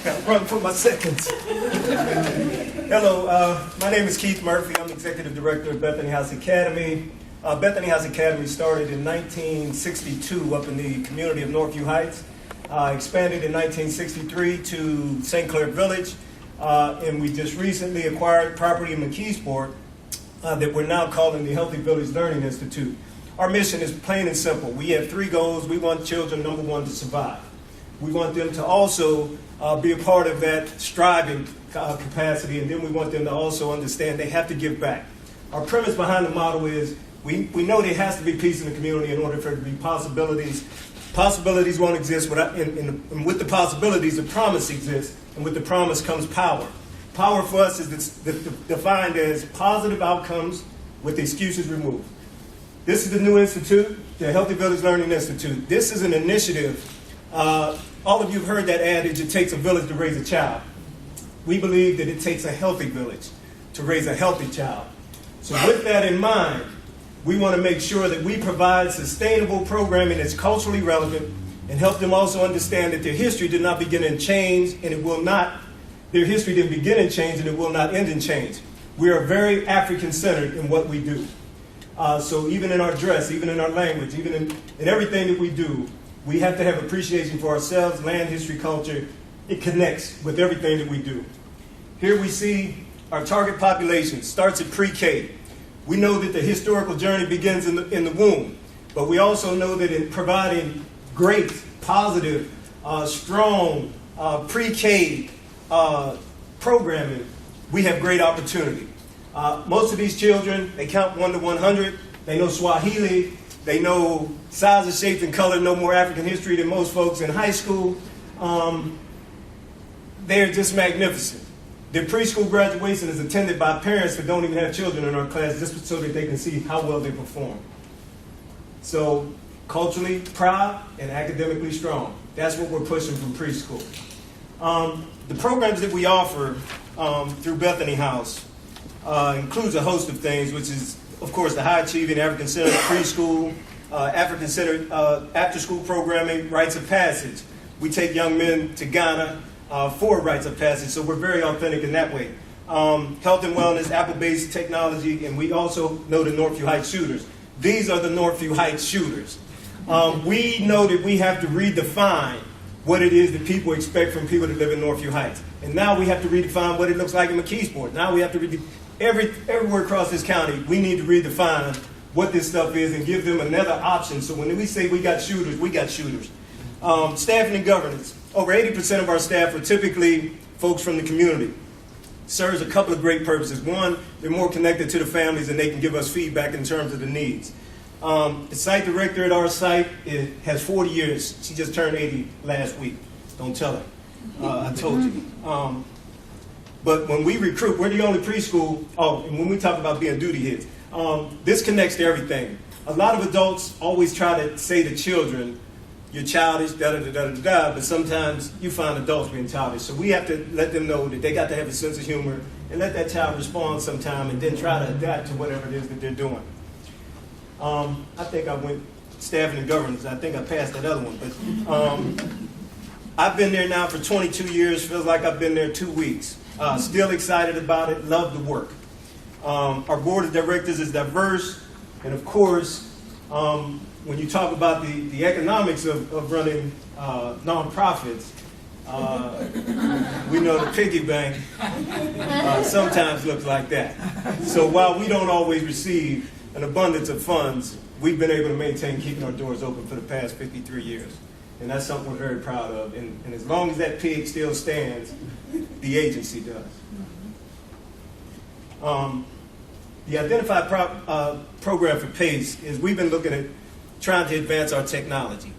Got run for my seconds. Hello, my name is Keith Murphy. I'm Executive Director of Bethany House Academy. Bethany House Academy started in 1962 up in the community of Northview Heights. Expanded in 1963 to St. Clair Village. And we just recently acquired property in McKeesport that we're now calling the Healthy Village Learning Institute. Our mission is plain and simple. We have three goals. We want children, number one, to survive. We want them to also be a part of that striving capacity, and then we want them to also understand they have to give back. Our premise behind the model is we know there has to be peace in the community in order for there to be possibilities. Possibilities won't exist without, and with the possibilities, the promise exists, and with the promise comes power. Power for us is defined as positive outcomes with excuses removed. This is the new institute, the Healthy Village Learning Institute. This is an initiative. All of you have heard that adage, it takes a village to raise a child. We believe that it takes a healthy village to raise a healthy child. So with that in mind, we want to make sure that we provide sustainable programming that's culturally relevant and help them also understand that their history did not begin in change and it will not, their history didn't begin in change and it will not end in change. We are very African-centered in what we do. So even in our dress, even in our language, even in everything that we do, we have to have appreciation for ourselves, land, history, culture. It connects with everything that we do. Here we see our target population starts at pre-K. We know that the historical journey begins in the womb, but we also know that in providing great, positive, strong pre-K programming, we have great opportunity. Most of these children, they count 1 to 100. They know Swahili. They know sizes, shapes, and color, no more African history than most folks in high school. They're just magnificent. Their preschool graduation is attended by parents that don't even have children in our class just so that they can see how well they perform. So culturally proud and academically strong. That's what we're pushing from preschool. The programs that we offer through Bethany House includes a host of things, which is, of course, the high-achieving African-centered preschool, African-centered after-school programming, rites of passage. We take young men to Ghana for rites of passage, so we're very authentic in that way. Health and wellness, Apple-based technology, and we also know the Northview Heights shooters. These are the Northview Heights shooters. We know that we have to redefine what it is that people expect from people that live in Northview Heights. And now we have to redefine what it looks like in McKeesport. Now we have to everywhere across this county, we need to redefine what this stuff is and give them another option. So when we say we got shooters, we got shooters. Staffing and governance. Over 80% of our staff are typically folks from the community. Serves a couple of great purposes. One, they're more connected to the families and they can give us feedback in terms of the needs. The site director at our site has 40 years. She just turned 80 last week. Don't tell her. I told you. But when we recruit, we're the only preschool, and when we talk about being duty heads, this connects to everything. A lot of adults always try to say to children, you're childish, da-da-da-da-da-da, but sometimes you find adults being childish. So we have to let them know that they got to have a sense of humor and let that child respond sometime and then try to adapt to whatever it is that they're doing. I think I went staffing and governance. I think I passed that other one. But I've been there now for 22 years. Feels like I've been there 2 weeks. Still excited about it. Love the work. Our board of directors is diverse. And of course, when you talk about the economics of running nonprofits, we know the piggy bank sometimes looks like that. So while we don't always receive an abundance of funds, we've been able to maintain keeping our doors open for the past 53 years. And that's something we're very proud of. And as long as that pig still stands, the agency does. The identified program for P.A.C.E. is we've been looking at trying to advance our technology.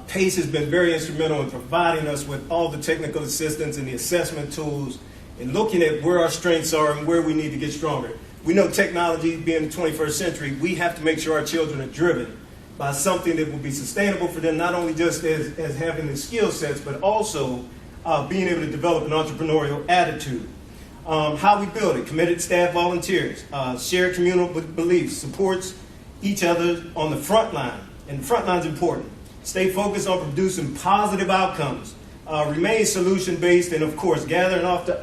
P.A.C.E. has been very instrumental in providing us with all the technical assistance and the assessment tools and looking at where our strengths are and where we need to get stronger. We know technology being the 21st century, we have to make sure our children are driven by something that will be sustainable for them, not only just as having the skill sets, but also being able to develop an entrepreneurial attitude. How we build it, committed staff volunteers, shared communal beliefs, supports each other on the front line. And the front line's important. Stay focused on producing positive outcomes remain solution-based, and of course, gather and often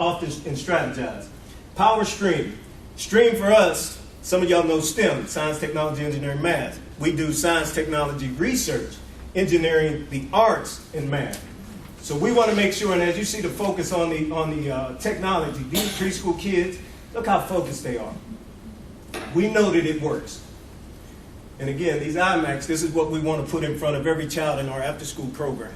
and strategize. Power stream. Stream for us, some of y'all know STEM, science, technology, engineering, math. We do science, technology, research, engineering, the arts, and math. So we want to make sure, and as you see the focus on the technology, these preschool kids, look how focused they are. We know that it works. And again, these IMACs, this is what we want to put in front of every child in our after-school program.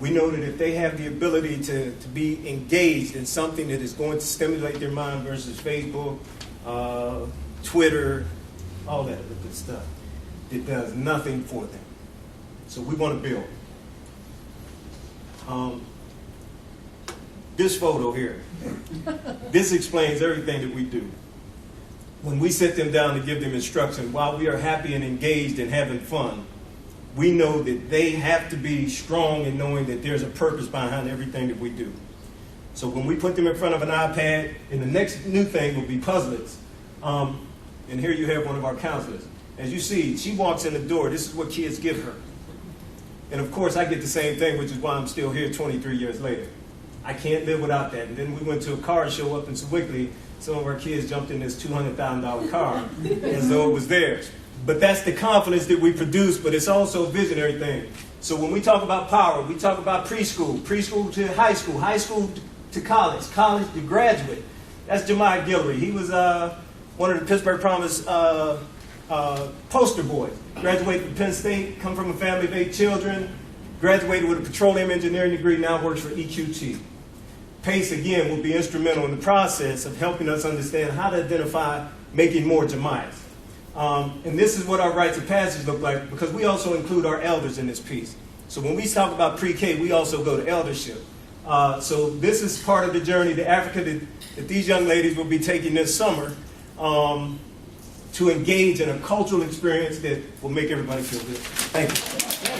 We know that if they have the ability to be engaged in something that is going to stimulate their mind versus Facebook, Twitter, all that other good stuff, it does nothing for them. So we want to build. This photo here, this explains everything that we do. When we sit them down to give them instruction, while we are happy and engaged and having fun, we know that they have to be strong in knowing that there's a purpose behind everything that we do. So when we put them in front of an iPad, and the next new thing will be Puzzlets. And here you have one of our counselors. As you see, she walks in the door. This is what kids give her. And of course, I get the same thing, which is why I'm still here 23 years later. I can't live without that. And then we went to a car show up in Sewickley. Some of our kids jumped in this $200,000 car as though it was theirs. But that's the confidence that we produce, but it's also a visionary thing. So when we talk about power, we talk about preschool to high school to college, college to graduate. That's Jemiah Guillory. He was one of the Pittsburgh Promise poster boys. Graduated from Penn State, come from a family of 8 children, graduated with a petroleum engineering degree, now works for EQT. P.A.C.E, again, will be instrumental in the process of helping us understand how to identify making more Jemiahs. And this is what our rites of passage look like, because we also include our elders in this piece. So when we talk about pre-K, we also go to eldership. So this is part of the journey to Africa that these young ladies will be taking this summer to engage in a cultural experience that will make everybody feel good. Thank you.